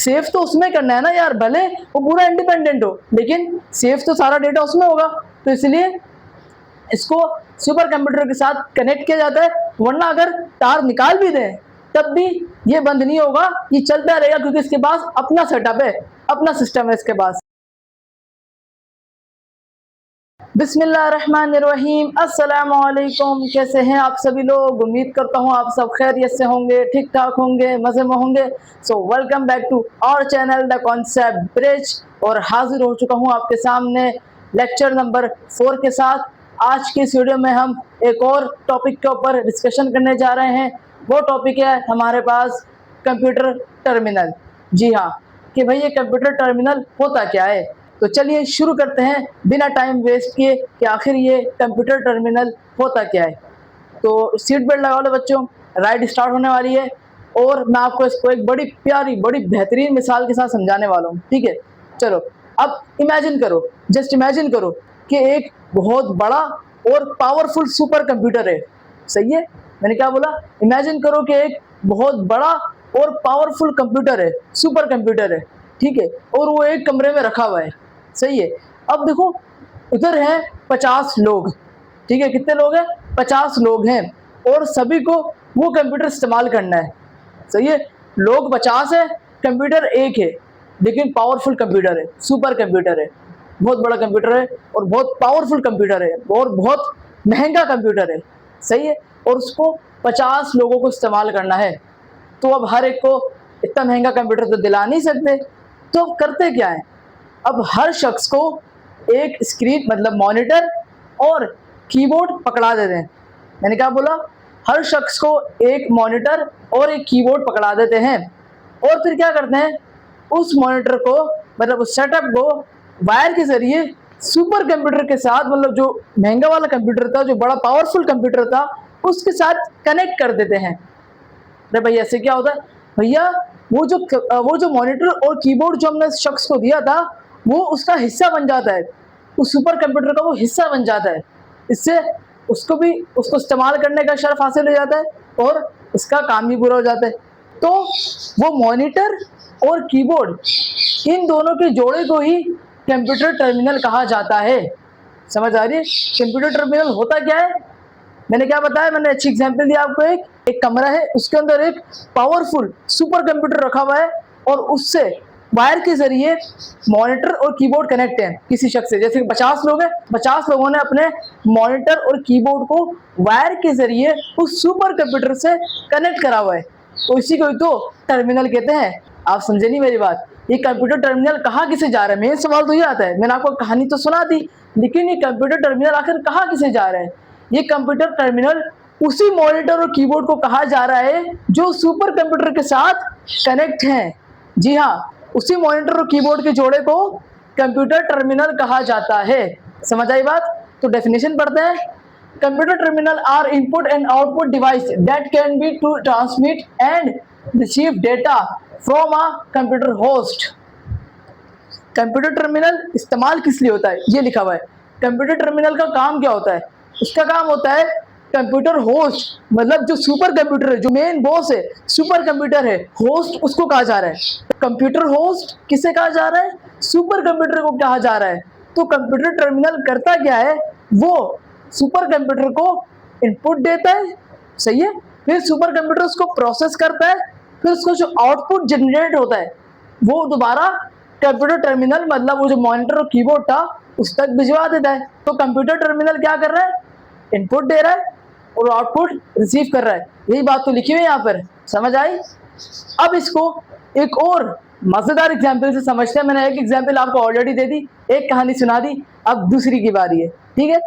Save तो उसमें करना है ना यार, भले वो पूरा इंडिपेंडेंट हो लेकिन सेव तो सारा डेटा उसमें होगा। तो इसलिए इसको सुपर कंप्यूटर के साथ कनेक्ट किया जाता है, वरना अगर तार निकाल भी दें तब भी ये बंद नहीं होगा, ये चलता रहेगा क्योंकि इसके पास अपना सेटअप है, अपना सिस्टम है इसके पास। बिस्मिल्लाहिर्रहमानिर्रहीम, अस्सलामु अलैकुम। कैसे हैं आप सभी लोग? उम्मीद करता हूँ आप सब खैरियत से होंगे, ठीक ठाक होंगे, मज़े में होंगे। So welcome back to our channel the concept bridge, और हाजिर हो चुका हूँ आपके सामने लेक्चर नंबर 4 के साथ। आज की इस वीडियो में हम एक और टॉपिक के ऊपर डिस्कशन करने जा रहे हैं। वो टॉपिक है हमारे पास कंप्यूटर टर्मिनल। जी हाँ, कि भाई ये कंप्यूटर टर्मिनल होता क्या है। तो चलिए शुरू करते हैं बिना टाइम वेस्ट किए कि आखिर ये कंप्यूटर टर्मिनल होता क्या है। तो सीट बेल्ट लगा लो बच्चों, राइड स्टार्ट होने वाली है और मैं आपको इसको एक बड़ी प्यारी, बड़ी बेहतरीन मिसाल के साथ समझाने वाला हूँ। ठीक है, चलो अब इमेजिन करो, जस्ट इमेजिन करो कि एक बहुत बड़ा और पावरफुल सुपर कंप्यूटर है। सही है, मैंने क्या बोला? इमेजिन करो कि एक बहुत बड़ा और पावरफुल कंप्यूटर है, सुपर कंप्यूटर है। ठीक है, और वो एक कमरे में रखा हुआ है। सही है, अब देखो उधर है 50 लोग। ठीक है, कितने लोग हैं? 50 लोग हैं और सभी को वो कंप्यूटर इस्तेमाल करना है। सही है, लोग 50 है, कंप्यूटर एक है, लेकिन पावरफुल कंप्यूटर है, सुपर कंप्यूटर है, बहुत बड़ा कंप्यूटर है और बहुत पावरफुल कंप्यूटर है और बहुत महंगा कंप्यूटर है। सही है, और उसको 50 लोगों को इस्तेमाल करना है। तो अब हर एक को इतना महंगा कंप्यूटर तो दिला नहीं सकते, तो अब करते क्या है? अब हर शख्स को एक स्क्रीन मतलब मॉनिटर और कीबोर्ड पकड़ा देते हैं। मैंने क्या बोला? हर शख्स को एक मॉनिटर और एक कीबोर्ड पकड़ा देते हैं और फिर क्या करते हैं, उस मॉनिटर को मतलब उस सेटअप को वायर के जरिए सुपर कंप्यूटर के साथ, मतलब जो महंगा वाला कंप्यूटर था, जो बड़ा पावरफुल कंप्यूटर था, उसके साथ कनेक्ट कर देते हैं। अरे भैया ऐसे क्या होता है? भैया वो जो मॉनिटर और कीबोर्ड जो हमने शख्स को दिया था वो उसका हिस्सा बन जाता है, उस सुपर कंप्यूटर का वो हिस्सा बन जाता है। इससे उसको इस्तेमाल करने का शर्फ हासिल हो जाता है और उसका काम भी पूरा हो जाता है। तो वो मॉनिटर और कीबोर्ड, इन दोनों के जोड़े को ही कंप्यूटर टर्मिनल कहा जाता है। समझ आ रही है? कंप्यूटर टर्मिनल होता क्या है? मैंने क्या बताया? मैंने अच्छी एग्जांपल दिया आपको। एक कमरा है, उसके अंदर एक पावरफुल सुपर कंप्यूटर रखा हुआ है और उससे वायर के जरिए मॉनिटर और कीबोर्ड कनेक्ट है किसी शख्स से। जैसे 50 लोग हैं, 50 लोगों ने अपने मॉनिटर और कीबोर्ड को वायर के जरिए उस सुपर कंप्यूटर से कनेक्ट करा हुआ है। तो इसी को ही तो टर्मिनल कहते हैं। आप समझे नहीं मेरी बात? ये कंप्यूटर टर्मिनल कहाँ किसे जा रहा है? मेन सवाल तो ये आता है। मैंने आपको कहानी तो सुना दी, लेकिन ये कंप्यूटर टर्मिनल आखिर कहाँ किसे जा रहा है? ये कंप्यूटर टर्मिनल उसी मॉनिटर और कीबोर्ड को कहा जा रहा है जो सुपर कंप्यूटर के साथ कनेक्ट हैं। जी हाँ, उसी मॉनिटर और कीबोर्ड के जोड़े को कंप्यूटर टर्मिनल कहा जाता है। समझ आई बात? तो डेफिनेशन पढ़ते हैं। Computer terminal are input and output device that can be to transmit and receive data from a computer host. Computer terminal इस्तेमाल किस लिए होता है ये लिखा हुआ है। कंप्यूटर टर्मिनल का काम क्या होता है? उसका काम होता है कंप्यूटर होस्ट, मतलब जो सुपर कंप्यूटर है, जो मेन बॉस है, सुपर कंप्यूटर है, होस्ट उसको कहा जा रहा है। कंप्यूटर होस्ट किसे कहा जा रहा है? सुपर कंप्यूटर को कहा जा रहा है। तो कंप्यूटर टर्मिनल करता क्या है? वो सुपर कंप्यूटर को इनपुट देता है, सही है, फिर सुपर कंप्यूटर उसको प्रोसेस करता है, फिर उसको जो आउटपुट जनरेट होता है वो दोबारा कंप्यूटर टर्मिनल, मतलब वो जो मॉनिटर और कीबोर्ड था, उस तक भिजवा देता है। तो कंप्यूटर टर्मिनल क्या कर रहा है? इनपुट दे रहा है और आउटपुट रिसीव कर रहा है। यही बात तो लिखी हुई है यहाँ पर। समझ आई? अब इसको एक और मजेदार एग्जाम्पल से समझते हैं। मैंने एक एग्जाम्पल आपको ऑलरेडी दे दी, एक कहानी सुना दी, अब दूसरी की बारी है। ठीक है,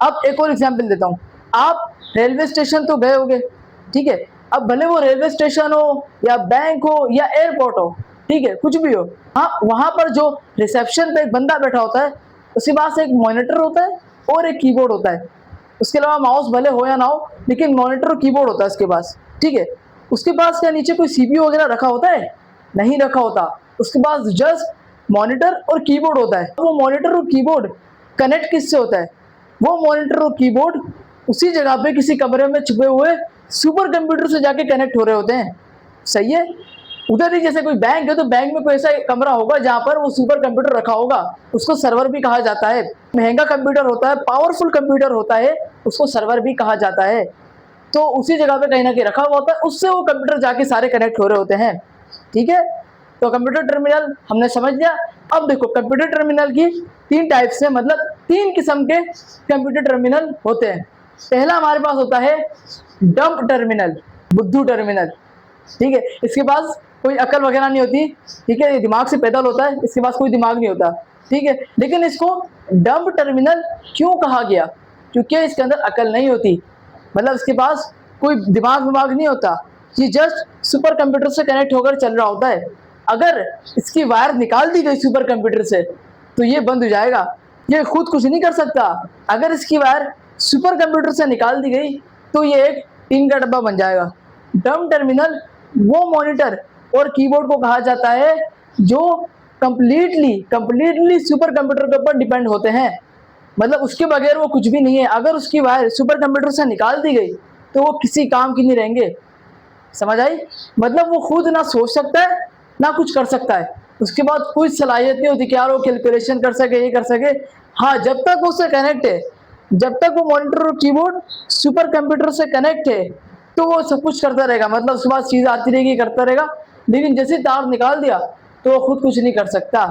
अब एक और एग्जाम्पल देता हूँ। आप रेलवे स्टेशन तो गए होंगे, ठीक है। अब भले वो रेलवे स्टेशन हो या बैंक हो या एयरपोर्ट हो, ठीक है, कुछ भी हो, हाँ, वहां पर जो रिसेप्शन पे एक बंदा बैठा होता है, उसके पास एक मॉनिटर होता है और एक कीबोर्ड होता है। उसके अलावा माउस भले हो या ना हो, लेकिन मॉनिटर और कीबोर्ड होता है उसके पास। ठीक है, उसके पास क्या नीचे कोई सीपीयू वगैरह रखा होता है? नहीं रखा होता। उसके पास जस्ट मॉनिटर और कीबोर्ड होता है। वो मॉनिटर और कीबोर्ड कनेक्ट किससे होता है? वो मॉनिटर और कीबोर्ड उसी जगह पे किसी कमरे में छुपे हुए सुपर कंप्यूटर से जाके कनेक्ट हो रहे होते हैं। सही है, उधर ही जैसे कोई बैंक है तो बैंक में कोई ऐसा कमरा होगा जहां पर वो सुपर कंप्यूटर रखा होगा, उसको सर्वर भी कहा जाता है। महंगा कंप्यूटर होता है, पावरफुल कंप्यूटर होता है, उसको सर्वर भी कहा जाता है। तो उसी जगह पे कहीं ना कहीं रखा हुआ होता है, उससे वो कंप्यूटर जाके सारे कनेक्ट हो रहे होते हैं। ठीक है, तो कंप्यूटर टर्मिनल हमने समझ लिया। अब देखो कंप्यूटर टर्मिनल की 3 टाइप्स है, मतलब 3 किस्म के कंप्यूटर टर्मिनल होते हैं। पहला हमारे पास होता है डंप टर्मिनल, बुद्धू टर्मिनल। ठीक है, इसके पास कोई अकल वगैरह नहीं होती। ठीक है, ये दिमाग से पैदा होता है, इसके पास कोई दिमाग नहीं होता। ठीक है, लेकिन इसको डंप टर्मिनल क्यों कहा गया? क्योंकि इसके अंदर अकल नहीं होती, मतलब इसके पास कोई दिमाग नहीं होता, ये जस्ट सुपर कंप्यूटर से कनेक्ट होकर चल रहा होता है। अगर इसकी वायर निकाल दी गई सुपर कंप्यूटर से तो ये बंद हो जाएगा, ये खुद कुछ नहीं कर सकता। अगर इसकी वायर सुपर कंप्यूटर से निकाल दी गई तो ये एक टीन का डब्बा बन जाएगा। डंप टर्मिनल वो मॉनिटर और कीबोर्ड को कहा जाता है जो कंप्लीटली सुपर कंप्यूटर के ऊपर डिपेंड होते हैं, मतलब उसके बगैर वो कुछ भी नहीं है। अगर उसकी वायर सुपर कंप्यूटर से निकाल दी गई तो वो किसी काम की नहीं रहेंगे। समझ आई? मतलब वो खुद ना सोच सकता है ना कुछ कर सकता है, उसके बाद कोई सलाहियत नहीं होती कि यार वो कैलकुलेशन कर सके, ये कर सके। हाँ, जब तक उससे कनेक्ट है, जब तक वो मॉनिटर और कीबोर्ड सुपर कंप्यूटर से कनेक्ट है तो वो सब कुछ करता रहेगा, मतलब उसके बाद चीज़ आती रहेगी, करता रहेगा। लेकिन जैसे तार निकाल दिया तो वो खुद कुछ नहीं कर सकता।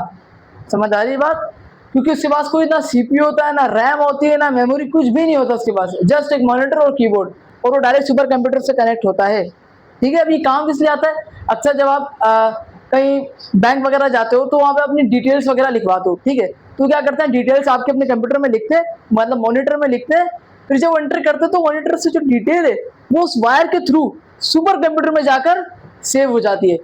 समझ आ रही बात? क्योंकि उसके पास कोई ना सीपीयू होता है, ना रैम होती है, ना मेमोरी, कुछ भी नहीं होता उसके पास, जस्ट एक मॉनिटर और कीबोर्ड, और वो डायरेक्ट सुपर कंप्यूटर से कनेक्ट होता है। ठीक है, अभी काम किस लिए आता है? अक्सर जब आप कहीं बैंक वगैरह जाते हो तो वहाँ पे अपनी डिटेल्स वगैरह लिखवाते हो। ठीक है, तो क्या करते हैं, डिटेल्स आपके अपने कंप्यूटर में लिखते हैं, मतलब मॉनिटर में लिखते हैं। फिर जब वो एंटर करते हैं तो मॉनिटर से जो डिटेल है वो उस वायर के थ्रू सुपर कंप्यूटर में जाकर सेव हो जाती है।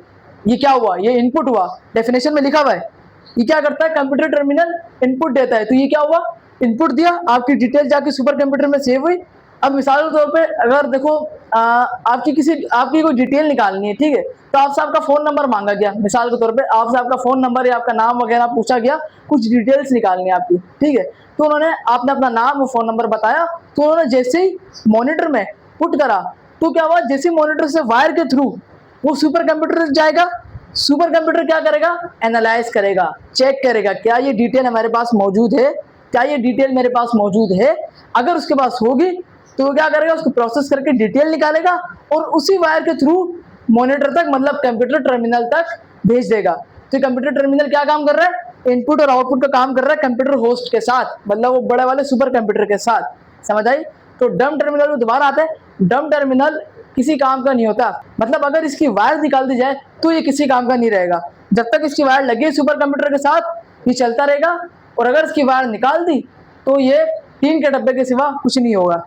ये क्या हुआ? ये इनपुट हुआ, डेफिनेशन में लिखा हुआ है। ये क्या करता है, कंप्यूटर टर्मिनल इनपुट देता है। तो ये क्या हुआ, इनपुट दिया, आपकी डिटेल जाके सुपर कंप्यूटर में सेव हुई। अब मिसाल के तौर पे अगर देखो आपकी कोई डिटेल निकालनी है, ठीक है, तो आपसे आपका फोन नंबर मांगा गया, मिसाल के तौर पे आपसे आपका फोन नंबर या आपका नाम वगैरह पूछा गया, कुछ डिटेल्स निकालनी है आपकी। ठीक है, तो आपने अपना नाम और फोन नंबर बताया, तो उन्होंने जैसे ही मॉनिटर में पुट करा तो क्या हुआ, जैसे मॉनिटर से वायर के थ्रू वो सुपर कंप्यूटर जाएगा। सुपर कंप्यूटर क्या करेगा, एनालाइज करेगा, चेक करेगा क्या ये डिटेल हमारे पास मौजूद है, क्या ये डिटेल मेरे पास मौजूद है। अगर उसके पास होगी तो वो क्या करेगा, उसको प्रोसेस करके डिटेल निकालेगा और उसी वायर के थ्रू मॉनिटर तक, मतलब कंप्यूटर टर्मिनल तक भेज देगा। तो कंप्यूटर टर्मिनल क्या काम कर रहा है, इनपुट और आउटपुट का काम कर रहा है कंप्यूटर होस्ट के साथ, मतलब वो बड़े वाले सुपर कंप्यूटर के साथ। समझ आई? तो डम टर्मिनल में दोबारा आता है, डम टर्मिनल किसी काम का नहीं होता, मतलब अगर इसकी वायर निकाल दी जाए तो ये किसी काम का नहीं रहेगा। जब तक इसकी वायर लगी सुपर कंप्यूटर के साथ ये चलता रहेगा, और अगर इसकी वायर निकाल दी तो ये टीन के डब्बे के सिवा कुछ नहीं होगा।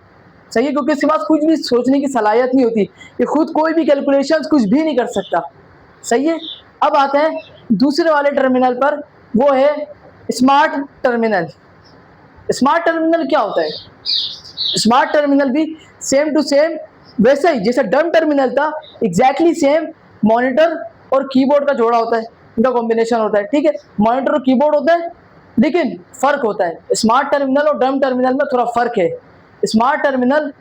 सही है, क्योंकि इसके पास कुछ भी सोचने की सलाहियत नहीं होती, ये खुद कोई भी कैलकुलेशन कुछ भी नहीं कर सकता। सही है, अब आते हैं दूसरे वाले टर्मिनल पर, वो है स्मार्ट टर्मिनल। स्मार्ट टर्मिनल क्या होता है? स्मार्ट टर्मिनल भी सेम टू सेम वैसे ही जैसे डम टर्मिनल था, एग्जैक्टली सेम मॉनिटर और कीबोर्ड का जोड़ा होता है, इनका कॉम्बिनेशन होता है। ठीक है, मॉनिटर और कीबोर्ड होता है, लेकिन फर्क होता है, स्मार्ट टर्मिनल और डम टर्मिनल में थोड़ा फर्क है। स्मार्ट टर्मिनल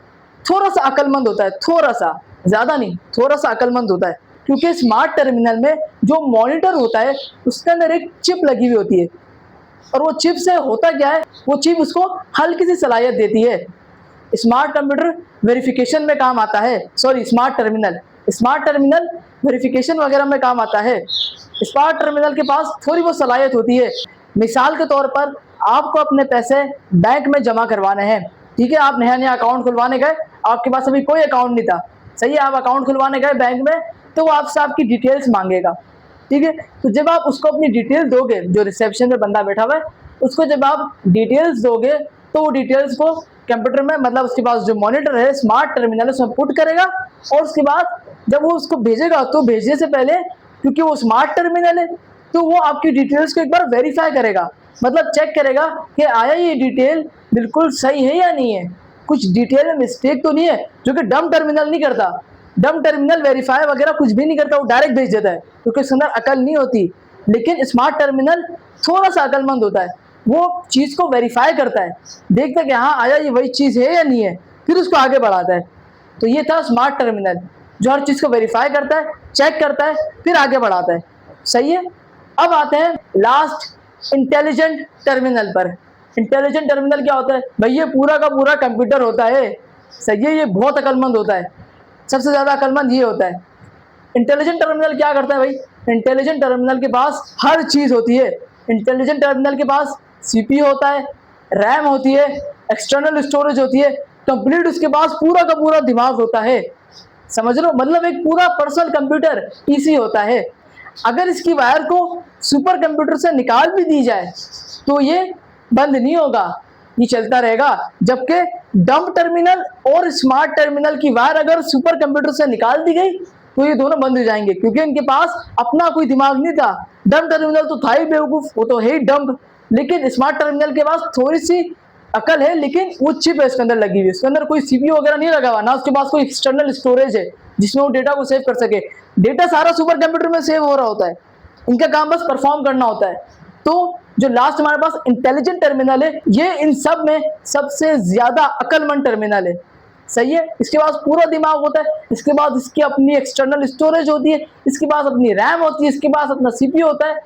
थोड़ा सा अक्लमंद होता है, थोड़ा सा, ज्यादा नहीं, थोड़ा सा अक्लमंद होता है, क्योंकि स्मार्ट टर्मिनल में जो मॉनिटर होता है उसके अंदर एक चिप लगी हुई होती है, और वो चिप से होता क्या है, वो चिप उसको हल्की सी सलाहियत देती है। स्मार्ट कंप्यूटर वेरिफिकेशन में काम आता है, सॉरी स्मार्ट टर्मिनल वेरिफिकेशन वगैरह में काम आता है। स्मार्ट टर्मिनल के पास थोड़ी बहुत सलाहियत होती है। मिसाल के तौर पर आपको अपने पैसे बैंक में जमा करवाने हैं। ठीक है, आप नया अकाउंट खुलवाने गए, आपके पास अभी कोई अकाउंट नहीं था। सही है, आप अकाउंट खुलवाने गए बैंक में, तो वो आपसे आपकी डिटेल्स मांगेगा। ठीक है, तो जब आप उसको अपनी डिटेल दोगे, जो रिसेप्शन में बंदा बैठा हुआ है उसको जब आप डिटेल्स दोगे तो वो डिटेल्स को कंप्यूटर में, मतलब उसके पास जो मॉनिटर है, स्मार्ट टर्मिनल, उसमें पुट करेगा, और उसके बाद जब वो उसको भेजेगा तो भेजने से पहले, क्योंकि वो स्मार्ट टर्मिनल है, तो वो आपकी डिटेल्स को एक बार वेरीफाई करेगा, मतलब चेक करेगा कि आया ये डिटेल बिल्कुल सही है या नहीं है, कुछ डिटेल में मिस्टेक तो नहीं है, जो कि डम टर्मिनल नहीं करता। डम टर्मिनल वेरीफाई वगैरह कुछ भी नहीं करता, वो डायरेक्ट भेज देता है, क्योंकि उसके अंदर अकल नहीं होती। लेकिन स्मार्ट टर्मिनल थोड़ा सा अकलमंद होता है, वो चीज को वेरीफाई करता है, देखता है कि हाँ आया ये वही चीज है या नहीं है, फिर उसको आगे बढ़ाता है। तो ये था स्मार्ट टर्मिनल। जो हर चीज को वेरीफाई करता है, चेक करता है, फिर आगे बढ़ाता है। सही है। अब आते हैं लास्ट इंटेलिजेंट टर्मिनल पर। इंटेलिजेंट टर्मिनल क्या होता है भाई? ये पूरा का पूरा कंप्यूटर होता है। सही है। ये बहुत अक्लमंद होता है, सबसे ज्यादा अक्लमंद ये होता है। इंटेलिजेंट टर्मिनल क्या करता है भाई? इंटेलिजेंट टर्मिनल के पास हर चीज होती है। इंटेलिजेंट टर्मिनल के पास सीपीयू होता है, रैम होती है, एक्सटर्नल स्टोरेज होती है, कंप्लीट उसके पास पूरा का पूरा दिमाग होता है। समझ लो, मतलब एक पूरा पर्सनल कंप्यूटर पीसी होता है। अगर इसकी वायर को सुपर कंप्यूटर से निकाल भी दी जाए तो ये बंद नहीं होगा, ये चलता रहेगा। जबकि डंप टर्मिनल और स्मार्ट टर्मिनल की वायर अगर सुपर कंप्यूटर से निकाल दी गई तो ये दोनों बंद हो जाएंगे, क्योंकि इनके पास अपना कोई दिमाग नहीं था। डंप टर्मिनल तो था ही बेवकूफ, वो तो है ही डंप। लेकिन स्मार्ट टर्मिनल के पास थोड़ी सी अकल है, लेकिन वो चिप है इसके अंदर लगी हुई, इसके अंदर कोई सीपीयू वगैरह नहीं लगा हुआ, ना उसके पास कोई एक्सटर्नल स्टोरेज है जिसमें वो डेटा को सेव कर सके। डेटा सारा सुपर कंप्यूटर में सेव हो रहा होता है, इनका काम बस परफॉर्म करना होता है। तो जो लास्ट हमारे पास इंटेलिजेंट टर्मिनल है, ये इन सब में सबसे ज्यादा अक्लमंद टर्मिनल है। सही है। इसके पास पूरा दिमाग होता है, इसके बाद इसकी अपनी एक्सटर्नल स्टोरेज होती है, इसके पास अपनी रैम होती है, इसके पास अपना सीपीयू होता है,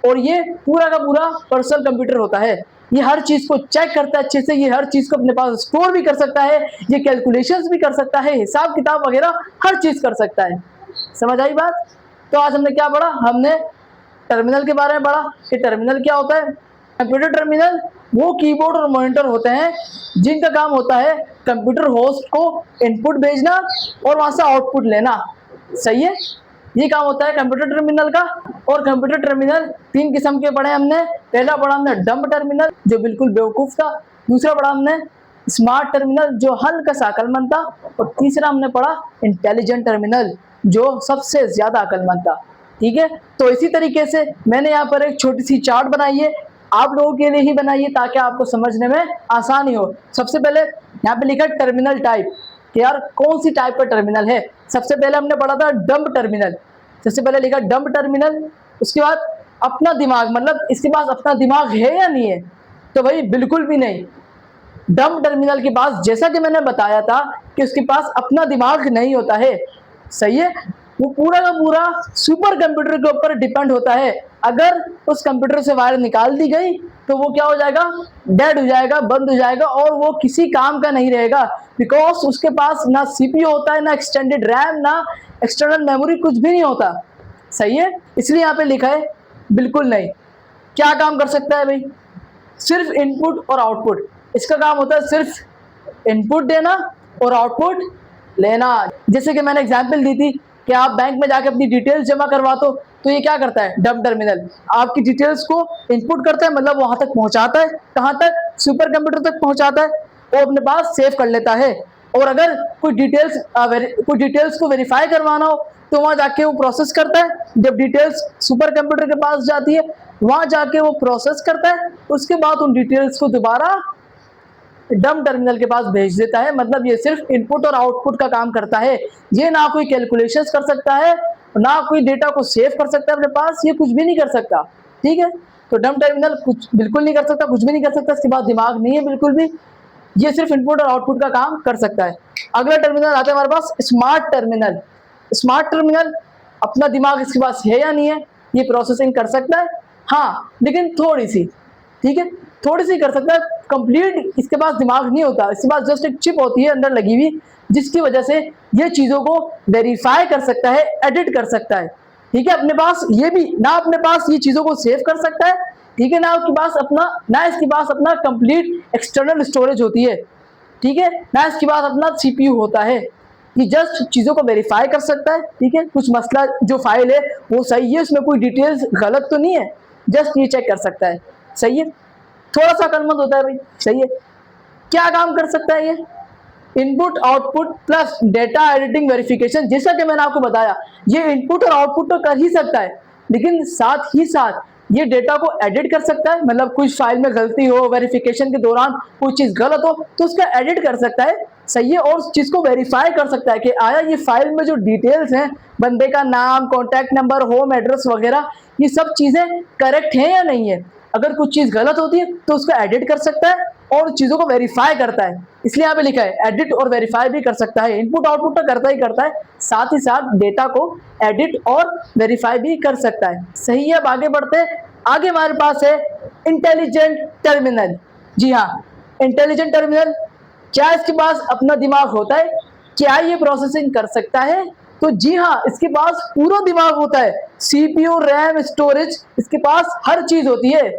और ये पूरा का पूरा पर्सनल कंप्यूटर होता है। ये हर चीज को चेक करता है अच्छे से, ये हर चीज को अपने पास स्टोर भी कर सकता है, ये कैलकुलेशंस भी कर सकता है, हिसाब किताब वगैरह हर चीज कर सकता है। समझ आई बात? तो आज हमने क्या पढ़ा? हमने टर्मिनल के बारे में पढ़ा कि टर्मिनल क्या होता है। कंप्यूटर टर्मिनल वो कीबोर्ड और मॉनिटर होते हैं जिनका काम होता है कंप्यूटर होस्ट को इनपुट भेजना और वहां से आउटपुट लेना। सही है। ये काम होता है कंप्यूटर टर्मिनल का। और कंप्यूटर टर्मिनल तीन किस्म के पढ़े हमने। पहला पढ़ा हमने डंप टर्मिनल, जो बिल्कुल बेवकूफ था। दूसरा पढ़ा हमने स्मार्ट टर्मिनल, जो हल्का सा अकलमंद था। और तीसरा हमने पढ़ा इंटेलिजेंट टर्मिनल, जो सबसे ज्यादा अकलमंद था। ठीक है। तो इसी तरीके से मैंने यहाँ पर एक छोटी सी चार्ट बनाई है, आप लोगों के लिए ही बनाई है ताकि आपको समझने में आसानी हो। सबसे पहले यहाँ पे लिखा टर्मिनल टाइप, कि यार कौन सी टाइप का टर्मिनल है। सबसे पहले हमने पढ़ा था डंप टर्मिनल। सबसे पहले लिखा डंप टर्मिनल। उसके बाद अपना दिमाग, मतलब इसके पास अपना दिमाग है या नहीं है? तो भाई बिल्कुल भी नहीं। डंप टर्मिनल के पास, जैसा कि मैंने बताया था कि उसके पास अपना दिमाग नहीं होता है। सही है। वो पूरा का पूरा सुपर कंप्यूटर के ऊपर डिपेंड होता है। अगर उस कंप्यूटर से वायर निकाल दी गई तो वो क्या हो जाएगा? डेड हो जाएगा, बंद हो जाएगा, और वो किसी काम का नहीं रहेगा। बिकॉज उसके पास ना सीपीयू होता है, ना एक्सटेंडेड रैम, ना एक्सटर्नल मेमोरी, कुछ भी नहीं होता। सही है। इसलिए यहाँ पे लिखा है बिल्कुल नहीं। क्या काम कर सकता है भाई? सिर्फ इनपुट और आउटपुट। इसका काम होता है सिर्फ इनपुट देना और आउटपुट लेना। जैसे कि मैंने एग्जांपल दी थी कि आप बैंक में जाके अपनी डिटेल्स जमा करवा तो ये क्या करता है? डंप टर्मिनल आपकी डिटेल्स को इनपुट करता है, मतलब वहां तक पहुंचाता है। कहां तक? सुपर कंप्यूटर तक पहुंचाता है, वो अपने पास सेव कर लेता है। और अगर कोई डिटेल्स को वेरीफाई करवाना हो तो वहां जाके वो प्रोसेस करता है। जब डिटेल्स सुपर कंप्यूटर के पास जाती है, वहां जाके वो प्रोसेस करता है, उसके बाद उन डिटेल्स को दोबारा डंप टर्मिनल के पास भेज देता है। मतलब ये सिर्फ इनपुट और आउटपुट का काम करता है। ये ना कोई कैलकुलेशंस कर सकता है, ना कोई डेटा को सेव कर सकता है अपने पास, ये कुछ भी नहीं कर सकता। ठीक है। तो डंप टर्मिनल कुछ बिल्कुल नहीं कर सकता, कुछ भी नहीं कर सकता, इसके पास दिमाग नहीं है बिल्कुल भी। ये सिर्फ इनपुट और आउटपुट का काम कर सकता है। अगला टर्मिनल आता है हमारे पास स्मार्ट टर्मिनल। स्मार्ट टर्मिनल अपना दिमाग इसके पास है या नहीं है? ये प्रोसेसिंग कर सकता है, हाँ, लेकिन थोड़ी सी। ठीक है। थोड़ी सी कर सकता है, कंप्लीट इसके पास दिमाग नहीं होता। इसके पास जस्ट एक चिप होती है अंदर लगी हुई, जिसकी वजह से ये चीजों को वेरीफाई कर सकता है, एडिट कर सकता है। ठीक है। अपने पास ये भी ना, अपने पास ये चीजों को सेव कर सकता है। ठीक है। ना उसके पास अपना, ना इसके पास अपना कंप्लीट एक्सटर्नल स्टोरेज होती है। ठीक है। ना इसके पास अपना सीपीयू होता है। ये जस्ट चीजों को वेरीफाई कर सकता है। ठीक है। कुछ मसला, जो फाइल है वो सही है, उसमें कोई डिटेल्स गलत तो नहीं है, जस्ट ये चेक कर सकता है। सही है। थोड़ा सा अकलमंद होता है भाई। सही है। क्या काम कर सकता है ये? Input output plus data editing verification. जैसा कि मैंने आपको बताया, ये इनपुट और आउटपुट तो कर ही सकता है, लेकिन साथ ही साथ ये डेटा को एडिट कर सकता है। मतलब कुछ फाइल में गलती हो, वेरिफिकेशन के दौरान कोई चीज गलत हो तो उसका एडिट कर सकता है। सही है। और उस चीज को वेरीफाई कर सकता है कि आया ये फाइल में जो डिटेल्स हैं, बंदे का नाम, कॉन्टैक्ट नंबर, होम एड्रेस वगैरह, ये सब चीजें करेक्ट है या नहीं है। अगर कुछ चीज गलत होती है तो उसको एडिट कर सकता है और चीजों को वेरीफाई करता है। इसलिए यहाँ पे लिखा है एडिट और वेरीफाई भी कर सकता है। इनपुट आउटपुट तो करता ही करता है, साथ ही साथ डेटा को एडिट और वेरीफाई भी कर सकता है। सही है, अब आगे बढ़ते हैं। आगे हमारे पास है इंटेलिजेंट टर्मिनल। जी हाँ, इंटेलिजेंट टर्मिनल, क्या इसके पास अपना दिमाग होता है? क्या ये प्रोसेसिंग कर सकता है? तो जी हाँ, इसके पास पूरा दिमाग होता है। सीपीयू, रैम, स्टोरेज, इसके पास हर चीज होती है।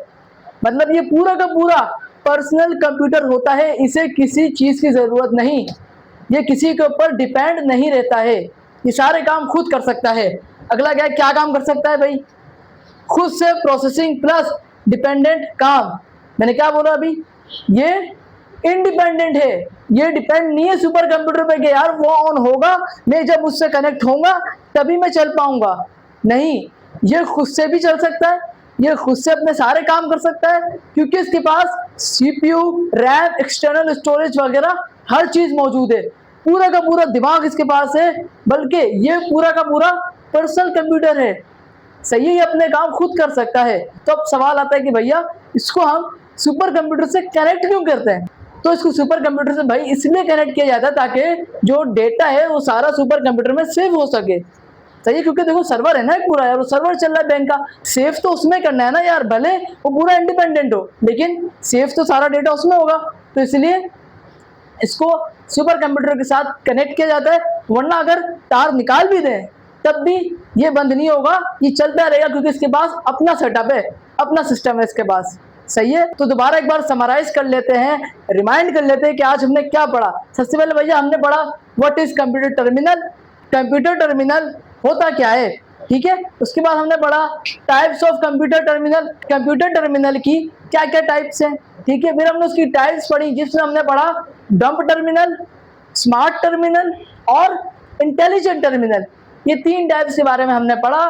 मतलब ये पूरा का पूरा पर्सनल कंप्यूटर होता है। इसे किसी चीज की जरूरत नहीं, ये किसी के ऊपर डिपेंड नहीं रहता है, ये सारे काम खुद कर सकता है। अगला क्या काम कर सकता है भाई? खुद से प्रोसेसिंग प्लस डिपेंडेंट काम। मैंने क्या बोला अभी? ये इंडिपेंडेंट है, ये डिपेंड नहीं है सुपर कंप्यूटर पे कि यार वो ऑन होगा, मैं जब उससे कनेक्ट होऊंगा तभी मैं चल पाऊंगा। नहीं, ये खुद से भी चल सकता है, ये खुद से अपने सारे काम कर सकता है, क्योंकि इसके पास सीपीयू, रैम, एक्सटर्नल स्टोरेज वगैरह हर चीज मौजूद है। पूरा का पूरा दिमाग इसके पास है, बल्कि ये पूरा का पूरा पर्सनल कंप्यूटर है। सही है, ये अपने काम खुद कर सकता है। तो अब सवाल आता है कि भैया इसको हम सुपर कंप्यूटर से कनेक्ट क्यों करते हैं? तो इसको सुपर कंप्यूटर से भाई इसलिए कनेक्ट किया जाता है ताकि जो डेटा है वो सारा सुपर कंप्यूटर में सेव हो सके। सही है, क्योंकि देखो सर्वर है ना एक पूरा यार, वो सर्वर चल रहा है बैंक का, सेव तो उसमें करना है ना यार, भले वो पूरा इंडिपेंडेंट हो लेकिन सेव तो सारा डेटा उसमें होगा। तो इसलिए इसको सुपर कंप्यूटर के साथ कनेक्ट किया जाता है, वरना अगर तार निकाल भी दें तब भी ये बंद नहीं होगा, ये चलता रहेगा, क्योंकि इसके पास अपना सेटअप है, अपना सिस्टम है इसके पास। सही है, तो दोबारा एक बार समराइज कर लेते हैं, रिमाइंड कर लेते हैं कि आज हमने क्या पढ़ा। सबसे पहले भैया हमने पढ़ा what is computer terminal, computer terminal होता क्या है, ठीक है। उसके बाद हमने पढ़ा types of computer terminal, computer terminal की क्या क्या टाइप्स हैं, ठीक है। फिर हमने उसकी टाइप्स पढ़ी, जिसमें हमने पढ़ा डंप टर्मिनल, स्मार्ट टर्मिनल और इंटेलिजेंट टर्मिनल, ये 3 टाइप्स के बारे में हमने पढ़ा।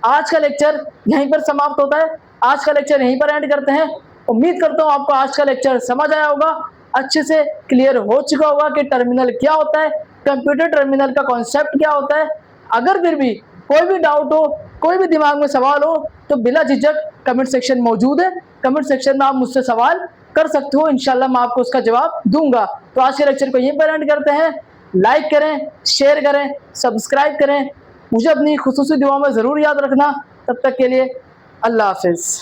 आज का लेक्चर यहीं पर समाप्त होता है, आज का लेक्चर यहीं पर एंड करते हैं। उम्मीद करता हूँ आपको आज का लेक्चर समझ आया होगा, अच्छे से क्लियर हो चुका होगा कि टर्मिनल क्या होता है, कंप्यूटर टर्मिनल का कॉन्सेप्ट क्या होता है। अगर फिर भी कोई भी डाउट हो, कोई भी दिमाग में सवाल हो, तो बिना झिझक कमेंट सेक्शन मौजूद है, कमेंट सेक्शन में आप मुझसे सवाल कर सकते हो, इंशाल्लाह मैं आपको उसका जवाब दूंगा। तो आज के लेक्चर को यहीं पर एंड करते हैं। लाइक करें, शेयर करें, सब्सक्राइब करें, मुझे अपनी खुसूसी दुआ में ज़रूर याद रखना। तब तक के लिए अल्लाह हाफिज़।